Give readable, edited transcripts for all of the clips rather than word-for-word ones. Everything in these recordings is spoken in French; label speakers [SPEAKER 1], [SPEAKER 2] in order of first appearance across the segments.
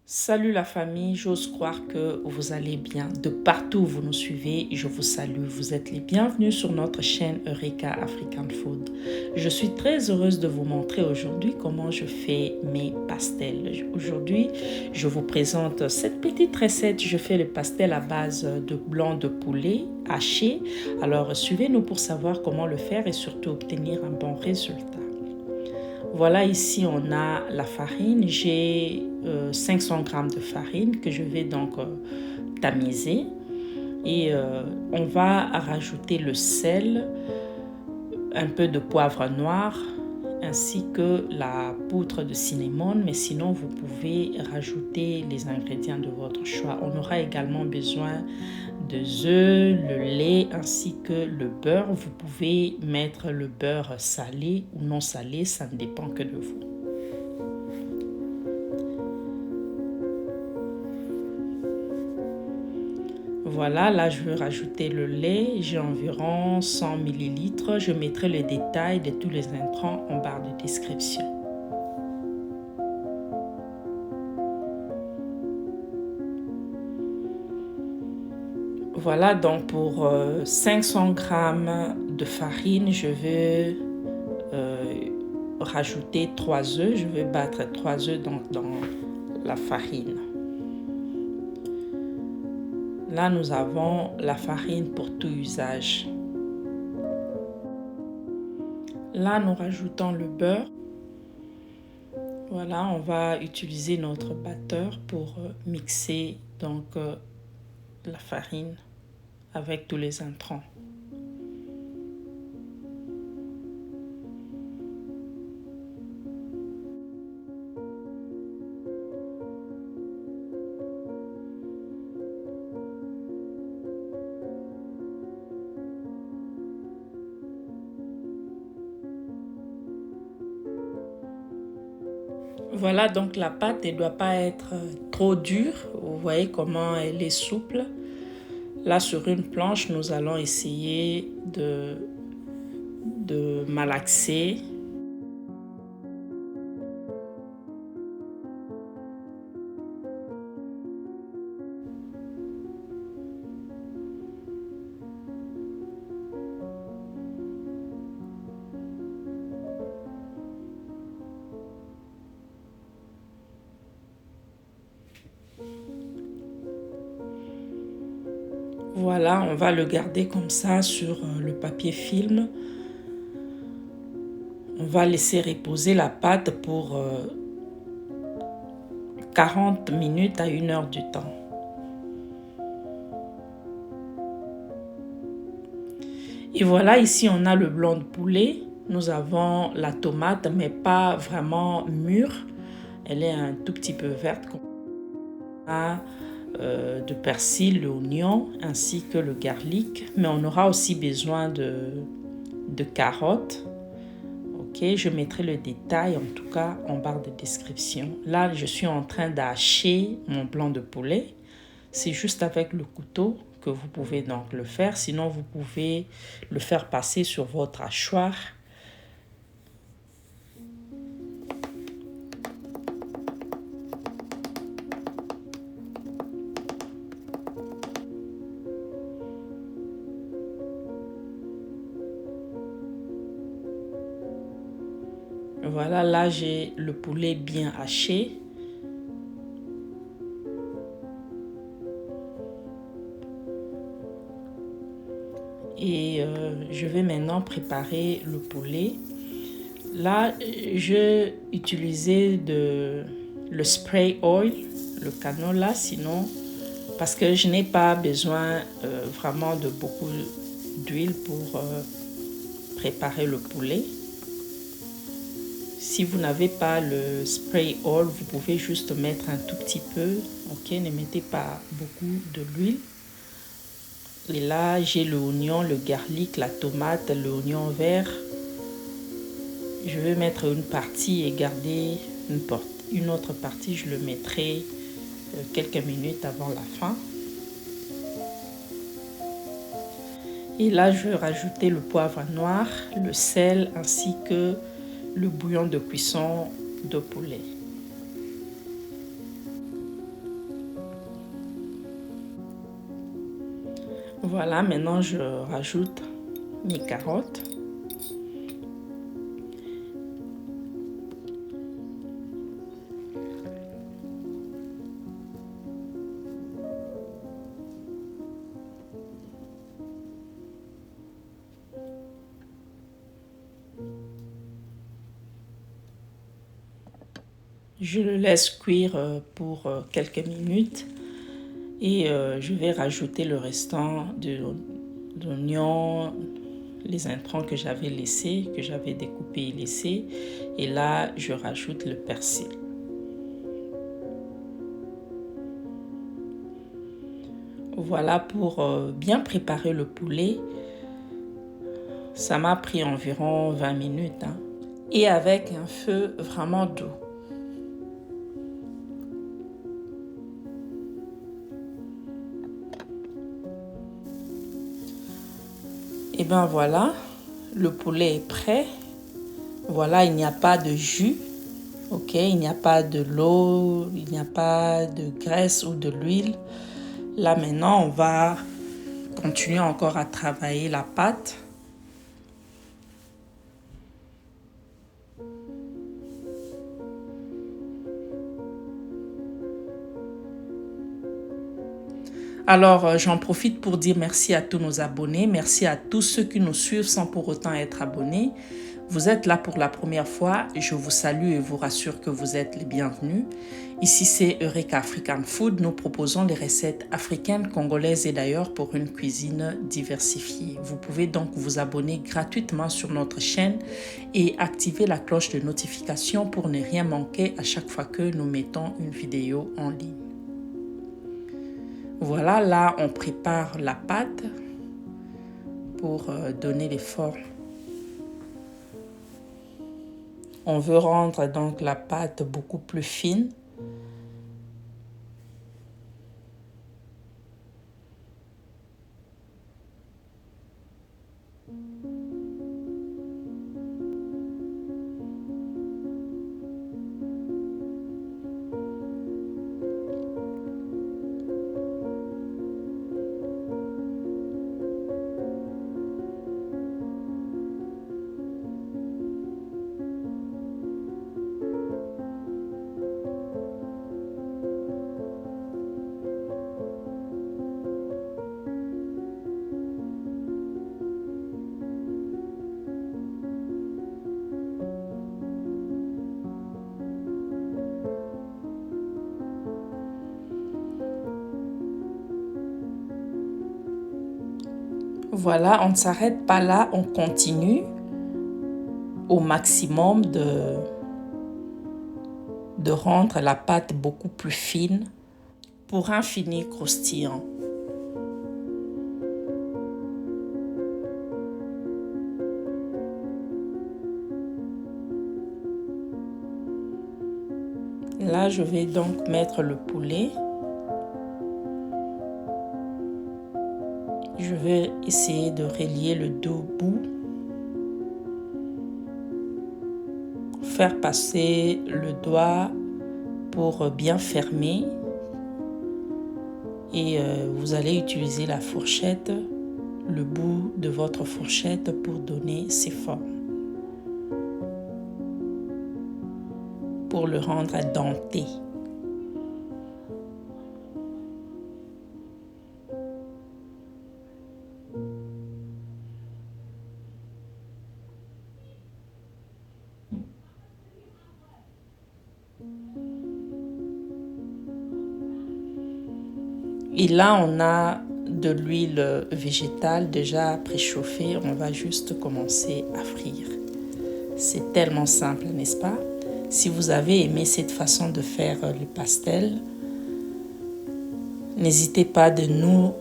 [SPEAKER 1] Salut la famille, j'ose croire que vous allez bien. De partout où vous nous suivez, je vous salue. Vous êtes les bienvenus sur notre chaîne Eureka African Food. Je suis très heureuse de vous montrer aujourd'hui comment je fais mes pastels. Aujourd'hui, je vous présente cette petite recette. Je fais le pastel à base de blanc de poulet haché. Alors suivez-nous pour savoir comment le faire et surtout obtenir un bon résultat. Voilà, ici on a la farine. J'ai 500 g de farine que je vais donc tamiser. Et on va rajouter le sel, un peu de poivre noir, ainsi que la poudre de cinnamon. Mais sinon, vous pouvez rajouter les ingrédients de votre choix. On aura également besoin de œufs, le lait ainsi que le beurre. Vous pouvez mettre le beurre salé ou non salé, ça ne dépend que de vous. Voilà, là je vais rajouter le lait, j'ai environ 100 ml. Je mettrai le détail de tous les intrants en barre de description. Voilà, donc pour 500 g de farine, je vais rajouter 3 œufs. Je vais battre 3 œufs dans la farine. Là, nous avons la farine pour tout usage. Là, nous rajoutons le beurre. Voilà, on va utiliser notre batteur pour mixer donc la farine avec tous les intrants. Voilà, donc la pâte ne doit pas être trop dure. Vous voyez comment elle est souple. Là, sur une planche, nous allons essayer de malaxer. Voilà, on va le garder comme ça sur le papier film. On va laisser reposer la pâte pour 40 minutes à 1 heure du temps. Et voilà, ici on a le blanc de poulet. Nous avons la tomate, mais pas vraiment mûre. Elle est un tout petit peu verte. On a de persil, l'oignon ainsi que le garlic. Mais on aura aussi besoin de carottes. Ok, je mettrai le détail en tout cas en barre de description. Là, je suis en train d'hacher mon blanc de poulet. C'est juste avec le couteau que vous pouvez donc le faire. Sinon, vous pouvez le faire passer sur votre hachoir. Voilà, là j'ai le poulet bien haché. Et je vais maintenant préparer le poulet. Là, je utilisais le spray oil, le canola, sinon, parce que je n'ai pas besoin vraiment de beaucoup d'huile pour préparer le poulet. Si vous n'avez pas le spray oil, vous pouvez juste mettre un tout petit peu. Ok, ne mettez pas beaucoup de l'huile. Et là, j'ai l'oignon, le garlic, la tomate, l'oignon vert. Je vais mettre une partie et garder une autre partie. Je le mettrai quelques minutes avant la fin. Et là, je vais rajouter le poivre noir, le sel ainsi que le bouillon de cuisson de poulet. Voilà, maintenant je rajoute mes carottes. Je le laisse cuire pour quelques minutes et je vais rajouter le restant de l'oignon, les intrants que j'avais laissés, que j'avais découpés et laissés. Et là, je rajoute le persil. Voilà pour bien préparer le poulet. Ça m'a pris environ 20 minutes. Hein. Et avec un feu vraiment doux. Et bien voilà, le poulet est prêt. Voilà, il n'y a pas de jus. Ok, il n'y a pas de l'eau, il n'y a pas de graisse ou de l'huile. Là maintenant, on va continuer encore à travailler la pâte. Alors, j'en profite pour dire merci à tous nos abonnés, merci à tous ceux qui nous suivent sans pour autant être abonnés. Vous êtes là pour la première fois, je vous salue et vous rassure que vous êtes les bienvenus. Ici, c'est Eureka African Food. Nous proposons des recettes africaines, congolaises et d'ailleurs pour une cuisine diversifiée. Vous pouvez donc vous abonner gratuitement sur notre chaîne et activer la cloche de notification pour ne rien manquer à chaque fois que nous mettons une vidéo en ligne. Voilà, là, on prépare la pâte pour donner les formes. On veut rendre donc la pâte beaucoup plus fine. Voilà, on ne s'arrête pas là, on continue au maximum de rendre la pâte beaucoup plus fine pour un fini croustillant. Là, je vais donc mettre le poulet. Je vais essayer de relier le deux bouts. Faire passer le doigt pour bien fermer. Et vous allez utiliser la fourchette, le bout de votre fourchette pour donner ses formes. Pour le rendre denté. Et là, on a de l'huile végétale déjà préchauffée. On va juste commencer à frire. C'est tellement simple, n'est-ce pas? Si vous avez aimé cette façon de faire le pastel, n'hésitez pas de nous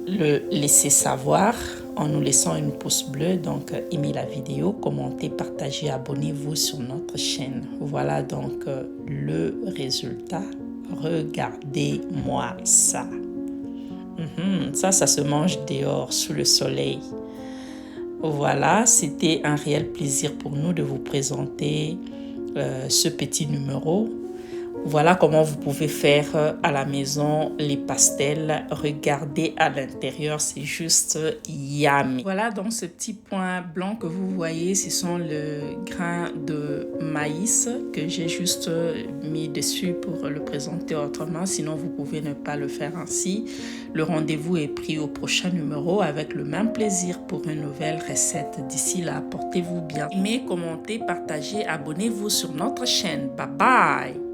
[SPEAKER 1] le laisser savoir en nous laissant une pouce bleu. Donc, aimez la vidéo, commentez, partagez, abonnez-vous sur notre chaîne. Voilà donc le résultat. Regardez-moi ça. Ça se mange dehors, sous le soleil. Voilà, c'était un réel plaisir pour nous de vous présenter ce petit numéro. Voilà comment vous pouvez faire à la maison les pastels. Regardez à l'intérieur, c'est juste yummy. Voilà, donc ce petit point blanc que vous voyez, ce sont le grain de maïs que j'ai juste mis dessus pour le présenter autrement. Sinon, vous pouvez ne pas le faire ainsi. Le rendez-vous est pris au prochain numéro avec le même plaisir pour une nouvelle recette. D'ici là, portez-vous bien. Aimez, commentez, partagez, abonnez-vous sur notre chaîne. Bye bye!